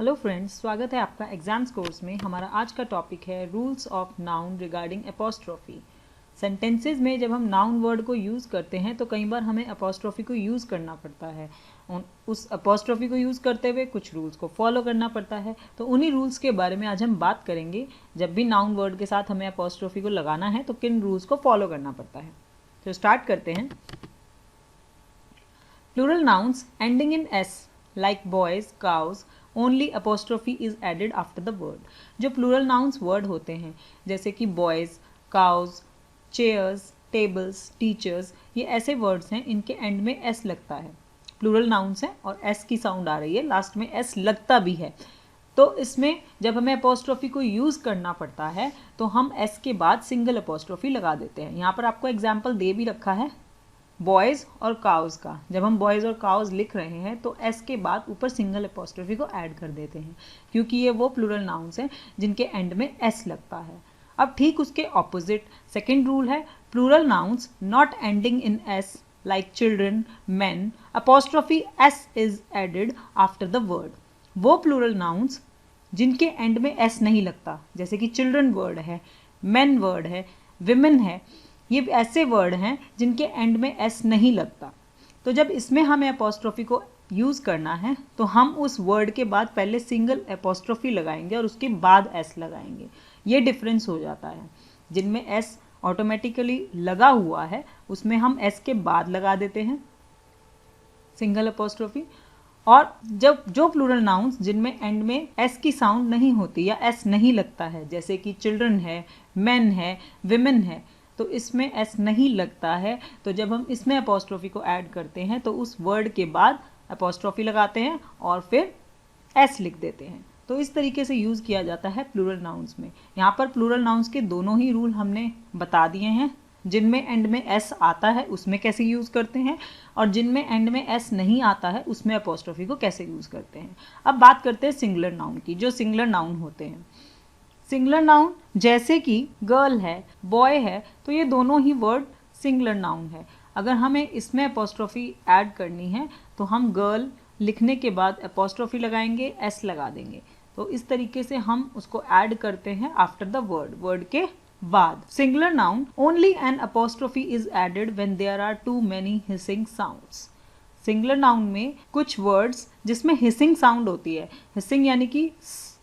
Hello friends, स्वागत है आपका एग्जाम्स कोर्स में। हमारा आज का टॉपिक है rules of noun regarding apostrophe. Sentences में जब हम नाउन वर्ड को यूज़ करते हैं तो कई बार हमें अपोस्ट्रोफी को यूज़ करना पड़ता है। उस अपोस्ट्रोफी को यूज़ करते हुए कुछ रूल्स को फॉलो करना पड़ता है। तो उन्हीं रूल्स के बारे में आज हम बात करेंगे। जब भी नाउन वर्ड के साथ हमें अपोस्ट्रोफी को लगाना है तो किन रूल्स को फॉलो करना पड़ता है। तो स्टार्ट करते हैं। Plural nouns ending in S like boys, cows, only apostrophe is added after the word. जो प्लूरल नाउन्स वर्ड होते हैं जैसे कि boys, cows, chairs, tables, teachers, ये ऐसे वर्ड्स हैं इनके एंड में एस लगता है। प्लूरल नाउन्स हैं और एस की साउंड आ रही है, लास्ट में एस लगता भी है। तो इसमें जब हमें अपोस्ट्रोफी को यूज़ करना पड़ता है तो हम एस के बाद सिंगल अपोस्ट्रोफी लगा देते हैं। यहाँ पर आपको एग्जाम्पल दे भी रखा है बॉयज़ और काउज का। जब हम बॉयज़ और काउज लिख रहे हैं तो एस के बाद ऊपर सिंगल अपोस्ट्रोफी को ऐड कर देते हैं, क्योंकि ये वो प्लूरल नाउन्स हैं जिनके एंड में एस लगता है। अब ठीक उसके ऑपोजिट सेकेंड रूल है, plural nouns not ending in S like children, man, apostrophe S is added after the word. वो प्लूरल नाउन्स जिनके एंड में एस नहीं लगता, जैसे कि चिल्ड्रन वर्ड है, मैन वर्ड है, विमेन है, ये ऐसे वर्ड हैं जिनके एंड में एस नहीं लगता। तो जब इसमें हमें अपोस्ट्रोफी को यूज़ करना है तो हम उस वर्ड के बाद पहले सिंगल अपोस्ट्रोफी लगाएंगे और उसके बाद एस लगाएंगे। ये डिफरेंस हो जाता है। जिनमें एस ऑटोमेटिकली लगा हुआ है उसमें हम एस के बाद लगा देते हैं सिंगल अपोस्ट्रोफी, और जब जो प्लूरल नाउन्स जिनमें एंड में एस की साउंड नहीं होती या एस नहीं लगता है, जैसे कि चिल्ड्रन है, मैन है, विमेन है, तो इसमें एस नहीं लगता है। तो जब हम इसमें अपोस्ट्रोफी को ऐड करते हैं तो उस वर्ड के बाद अपोस्ट्रोफी लगाते हैं और फिर एस लिख देते हैं। तो इस तरीके से यूज़ किया जाता है प्लूरल नाउन्स में। यहाँ पर प्लूरल नाउन्स के दोनों ही रूल हमने बता दिए हैं। जिनमें एंड में एस आता है उसमें कैसे यूज़ करते हैं, और जिनमें एंड में एस नहीं आता है उसमें अपोस्ट्रोफी को कैसे यूज़ करते हैं। अब बात करते हैं सिंगुलर नाउन की। जो सिंगुलर नाउन होते हैं, सिंगुलर नाउन जैसे कि गर्ल है, बॉय है, तो ये दोनों ही वर्ड सिंगुलर नाउन है। अगर हमें इसमें अपोस्ट्रोफी ऐड करनी है तो हम गर्ल लिखने के बाद अपोस्ट्रोफी लगाएंगे, एस लगा देंगे। तो इस तरीके से हम उसको ऐड करते हैं आफ्टर द वर्ड के बाद। Singular noun only an apostrophe is added when there are too many hissing sounds. Singular noun में कुछ वर्ड्स जिसमें हिसिंग साउंड होती है, हिसिंग यानी कि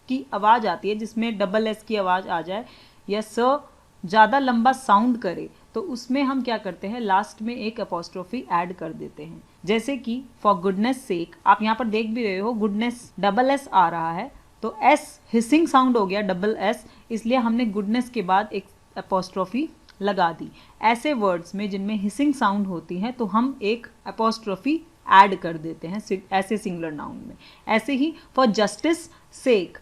की आवाज़ आती है जिसमें डबल एस की आवाज़ आ जाए या स ज़्यादा लंबा साउंड करे, तो उसमें हम क्या करते हैं, लास्ट में एक अपोस्ट्रोफी ऐड कर देते हैं। जैसे कि फॉर गुडनेस सेक, आप यहाँ पर देख भी रहे हो गुडनेस डबल एस आ रहा है, तो एस हिसिंग साउंड हो गया डबल एस, इसलिए हमने गुडनेस के बाद एक अपोस्ट्रोफी लगा दी। ऐसे वर्ड्स में जिनमें हिसिंग साउंड होती है तो हम एक अपोस्ट्रोफी ऐड कर देते हैं ऐसे सिंगुलर नाउन में। ऐसे ही फॉर जस्टिस सेक,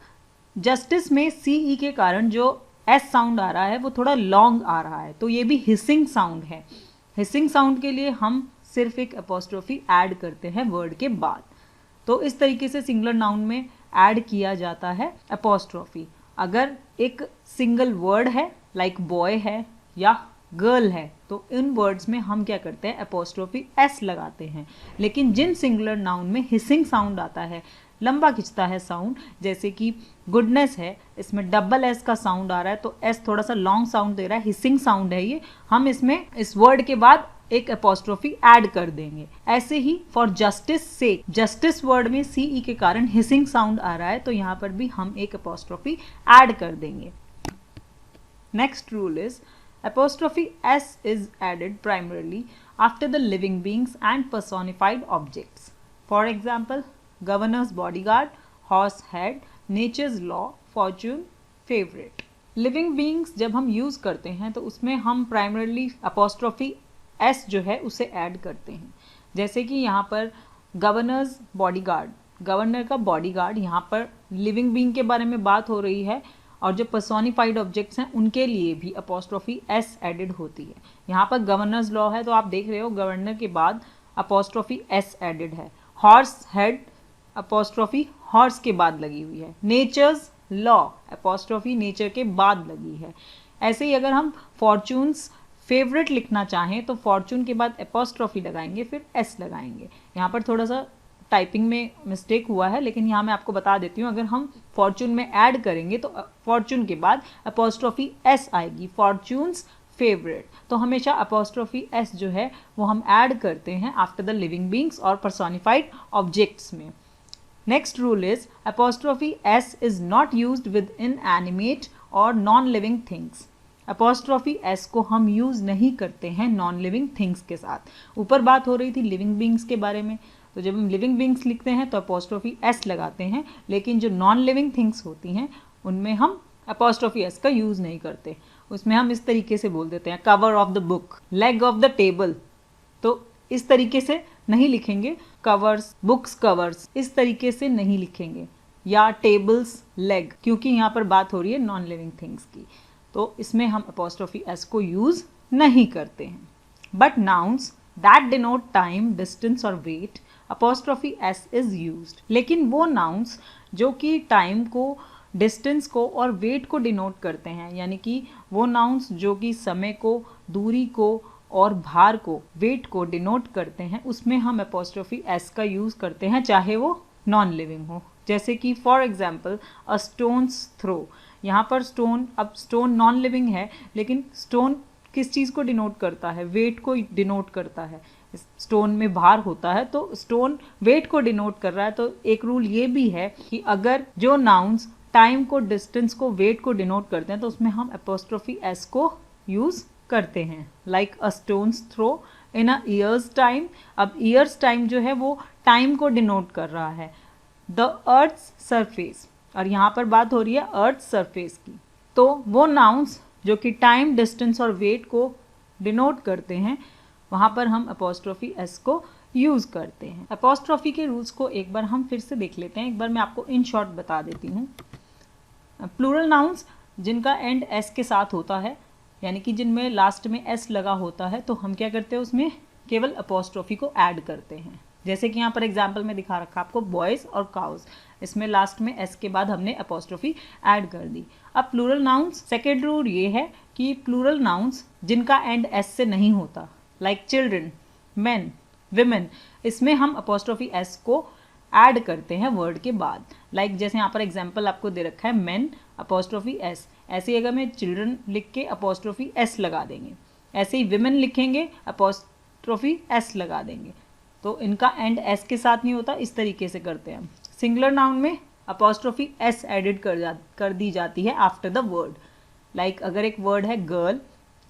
जस्टिस में सी ई के कारण जो एस साउंड आ रहा है वो थोड़ा लॉन्ग आ रहा है, तो ये भी हिसिंग साउंड है। हिसिंग साउंड के लिए हम सिर्फ एक अपोस्ट्रोफी ऐड करते हैं वर्ड के बाद। तो इस तरीके से सिंगुलर नाउन में ऐड किया जाता है अपोस्ट्रोफी। अगर एक सिंगल वर्ड है लाइक बॉय है या गर्ल है तो इन वर्ड्स में हम क्या करते हैं, अपोस्ट्रोफी एस लगाते हैं। लेकिन जिन सिंगुलर नाउन में हिसिंग साउंड आता है, लंबा खिंचता है साउंड, जैसे कि गुडनेस है, इसमें डबल एस का साउंड आ रहा है तो एस थोड़ा सा लॉन्ग साउंड दे रहा है, हिसिंग साउंड है ये, हम इसमें इस वर्ड के बाद एक अपोस्ट्रोफी ऐड कर देंगे। ऐसे ही for justice sake, justice word में सी ई के कारण हिसिंग साउंड आ रहा है तो यहाँ पर भी हम एक अपोस्ट्रोफी ऐड कर देंगे। Next rule is apostrophe s is added primarily after the living beings and personified objects. For example, governor's bodyguard, horse head, nature's law, fortune, favorite. Living beings जब हम यूज़ करते हैं तो उसमें हम primarily apostrophe s जो है उसे ऐड करते हैं। जैसे कि यहाँ पर governor's bodyguard, गवर्नर का बॉडीगार्ड, यहाँ पर लिविंग बीइंग के बारे में बात हो रही है, और जो पर्सोनिफाइड ऑब्जेक्ट्स हैं उनके लिए भी अपोस्ट्रोफी एस एडेड होती है। यहाँ पर गवर्नर्स लॉ है तो आप देख रहे हो गवर्नर के बाद अपोस्ट्रोफी एस एडेड है। हॉर्स हेड, अपोस्ट्रोफी हॉर्स के बाद लगी हुई है। नेचर्स लॉ, अपोस्ट्रोफी नेचर के बाद लगी है। ऐसे ही अगर हम फॉर्चून्स फेवरेट लिखना चाहें तो फॉर्चून के बाद अपोस्ट्रोफी लगाएंगे, फिर एस लगाएंगे। यहाँ पर थोड़ा सा टाइपिंग में मिस्टेक हुआ है, लेकिन यहाँ मैं आपको बता देती हूँ, अगर हम फॉर्चून में ऐड करेंगे तो फॉर्चून के बाद अपोस्ट्रोफी एस आएगी, फॉर्चून्स फेवरेट। तो हमेशा अपोस्ट्रोफी एस जो है वो हम ऐड करते हैं आफ्टर द लिविंग बींग्स और पर्सोनिफाइड ऑब्जेक्ट्स में। Next rule is apostrophe S is not used with inanimate और non living things. Apostrophe S को हम यूज़ नहीं करते हैं नॉन लिविंग थिंग्स के साथ। ऊपर बात हो रही थी लिविंग बींग्स के बारे में, तो जब हम लिविंग बींग्स लिखते हैं तो अपोस्ट्रोफी एस लगाते हैं, लेकिन जो नॉन लिविंग थिंग्स होती हैं उनमें हम अपोस्ट्रोफी एस का यूज़ नहीं करते। उसमें हम इस तरीके से बोल देते हैं cover of the book, leg of the table, तो इस तरीके से नहीं लिखेंगे। कवर्स, बुक्स कवर्स, इस तरीके से नहीं लिखेंगे, या टेबल्स लेग, क्योंकि यहाँ पर बात हो रही है नॉन लिविंग थिंग्स की, तो इसमें हम अपोस्ट्रोफी एस को यूज़ नहीं करते हैं। But nouns that denote time, distance और weight, apostrophe S is used. लेकिन वो नाउन्स जो कि टाइम को, डिस्टेंस को और वेट को डिनोट करते हैं, यानी कि वो नाउन्स जो कि समय को, दूरी को और भार को, वेट को डिनोट करते हैं, उसमें हम अपोस्ट्रोफी एस का यूज़ करते हैं, चाहे वो नॉन लिविंग हो। जैसे कि for example a stone's throw, यहाँ पर स्टोन, अब स्टोन नॉन लिविंग है, लेकिन स्टोन किस चीज़ को डिनोट करता है? वेट को डिनोट करता है। स्टोन में भार होता है तो स्टोन वेट को डिनोट कर रहा है। तो एक रूल ये भी है कि अगर जो नाउन्स टाइम को, डिस्टेंस को, वेट को डिनोट करते हैं तो उसमें हम अपोस्ट्रोफी एस को यूज़ करते हैं। Like a stone's throw in a year's time. अब ईयर्स टाइम जो है वो टाइम को डिनोट कर रहा है। द अर्थ सरफेस, और यहाँ पर बात हो रही है अर्थ सरफेस की, तो वो नाउन्स जो कि टाइम, डिस्टेंस और वेट को डिनोट करते हैं, वहाँ पर हम अपोस्ट्रोफी एस को यूज़ करते हैं। अपोस्ट्रोफी के रूल्स को एक बार हम फिर से देख लेते हैं। एक बार मैं आपको इन शॉर्ट बता देती हूँ। प्लूरल नाउन्स जिनका एंड एस के साथ होता है, यानी कि जिनमें लास्ट में एस लगा होता है, तो हम क्या करते हैं, उसमें केवल अपोस्ट्रोफी को ऐड करते हैं। जैसे कि यहाँ पर एग्जाम्पल में दिखा रखा आपको बॉयज़ और काउज, इसमें लास्ट में एस के बाद हमने अपोस्ट्रोफी ऐड कर दी। अब प्लूरल नाउन्स, सेकेंड रूल ये है कि प्लूरल नाउन्स जिनका एंड एस से नहीं होता, लाइक चिल्ड्रन, मैन, विमेन, इसमें हम अपोस्ट्रोफी एस को ऐड करते हैं वर्ड के बाद। लाइक जैसे यहाँ पर एग्जाम्पल आपको दे रखा है मैन अपोस्ट्रोफी एस, ऐसे ही अगर मैं चिल्ड्रन लिख के अपोस्ट्रोफी एस लगा देंगे, ऐसे ही विमेन लिखेंगे अपोस्ट्रोफी एस लगा देंगे, तो इनका एंड एस के साथ नहीं होता। इस तरीके से करते हैं। सिंगुलर नाउन में अपोस्ट्रोफी एस एडिड कर दी जाती है आफ्टर द वर्ड। लाइक अगर एक वर्ड है गर्ल,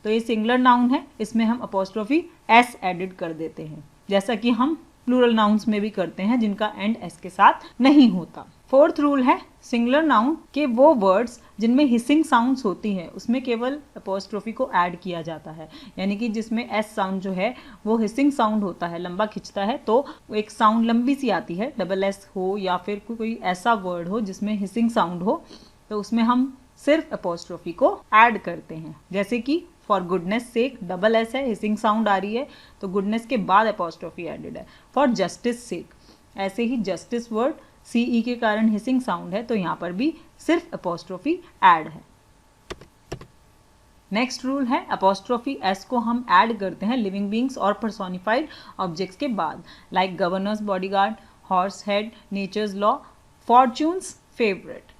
तो ये सिंगुलर नाउन है, इसमें हम अपोस्ट्रोफी एस एडिड कर देते हैं, जैसा कि हम प्लूरल नाउन्स में भी करते हैं जिनका एंड एस के साथ नहीं होता। फोर्थ रूल है सिंगुलर नाउन के वो वर्ड्स जिनमें हिसिंग साउंड्स होती हैं, उसमें केवल अपोस्ट्रोफी को ऐड किया जाता है, यानी कि जिसमें एस साउंड जो है वो हिसिंग साउंड होता है, लंबा खिंचता है, तो एक साउंड लंबी सी आती है, डबल एस हो या फिर कोई ऐसा वर्ड हो जिसमें हिसिंग साउंड हो, तो उसमें हम सिर्फ अपोस्ट्रोफी को ऐड करते हैं। जैसे कि for goodness sake, double S है, हिसिंग साउंड आ रही है, तो गुडनेस के बाद अपोस्ट्रोफी एडेड है। फॉर जस्टिस सेक, ऐसे ही जस्टिस वर्ड सीई के कारण हिसिंग साउंड है, तो यहाँ पर भी सिर्फ अपोस्ट्रोफी ऐड है। नेक्स्ट रूल है अपोस्ट्रोफी एस को हम ऐड करते हैं लिविंग बींग्स और पर्सोनिफाइड ऑब्जेक्ट्स के बाद, like governor's bodyguard, horse head, nature's law, fortune's favourite.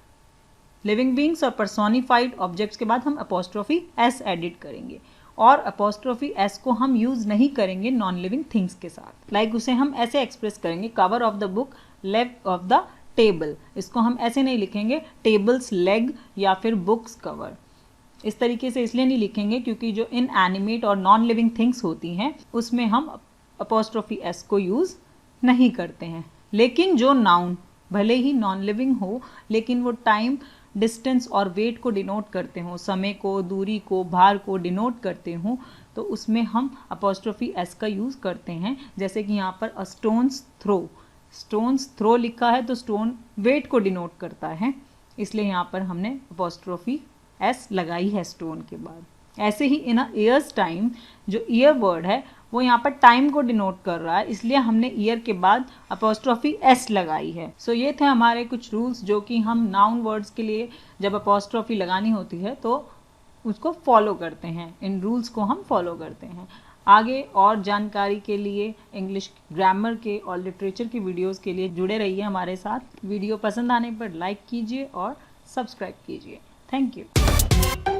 Living beings और पर्सोनिफाइड ऑब्जेक्ट्स के बाद हम अपोस्ट्रोफी एस एडिट करेंगे, और अपोस्ट्रोफी एस को हम यूज़ नहीं करेंगे नॉन लिविंग थिंग्स के साथ। लाइक उसे हम ऐसे एक्सप्रेस करेंगे, cover of the book, leg of the table, इसको हम ऐसे नहीं लिखेंगे टेबल्स लेग या फिर बुक्स कवर। इस तरीके से इसलिए नहीं लिखेंगे क्योंकि जो इन एनिमेट और नॉन लिविंग थिंग्स होती हैं उसमें हम अपोस्ट्रोफी एस को यूज़ नहीं करते हैं। लेकिन जो नाउन भले ही नॉन लिविंग हो, लेकिन वो टाइम, डिस्टेंस और वेट को डिनोट करते हों, समय को, दूरी को, भार को डिनोट करते हों, तो उसमें हम अपोस्ट्रोफी एस का यूज़ करते हैं। जैसे कि यहाँ पर अ स्टोन्स थ्रो, स्टोन्स थ्रो लिखा है तो स्टोन वेट को डिनोट करता है, इसलिए यहाँ पर हमने अपोस्ट्रोफी एस लगाई है स्टोन के बाद। ऐसे ही इन अ ईयर्स टाइम, जो ईयर वर्ड है वो यहाँ पर टाइम को डिनोट कर रहा है, इसलिए हमने ईयर के बाद अपोस्ट्रोफी एस लगाई है। सो ये थे हमारे कुछ रूल्स जो कि हम नाउन वर्ड्स के लिए जब अपोस्ट्रोफी लगानी होती है तो उसको फॉलो करते हैं, इन रूल्स को हम फॉलो करते हैं। आगे और जानकारी के लिए, इंग्लिश ग्रामर के और लिटरेचर की वीडियोस के लिए जुड़े रहिए हमारे साथ। वीडियो पसंद आने पर लाइक कीजिए और सब्सक्राइब कीजिए। Thank you.